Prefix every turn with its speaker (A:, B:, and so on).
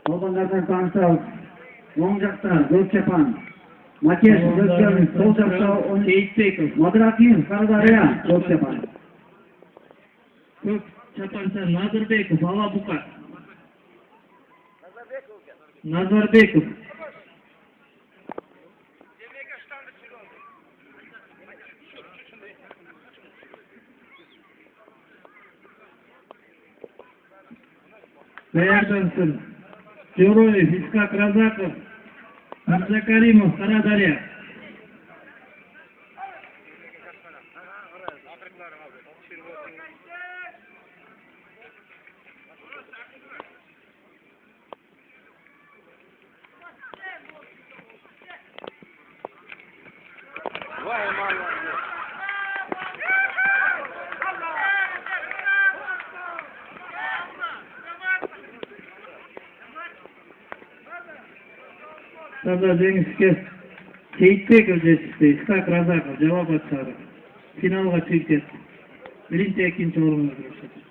A: Албандардан танышабыз. Оң жақта Көкчапан, Макеш Көкчапан, сол жақта
B: Сейітбеков.
A: Мадыракин, Сардария, Көкчапан.
B: Көкчапанша Назарбеков, Алабука. Назарбеков. Даярдансın. Героев, Искак Разаков, Мирзакаримов, Сарадария. Таза жеңіске Сейітбеков жетішті, Искак Разаков жауап атшары. Финалға чыйып кетті. Римде екінші орынға кірісті.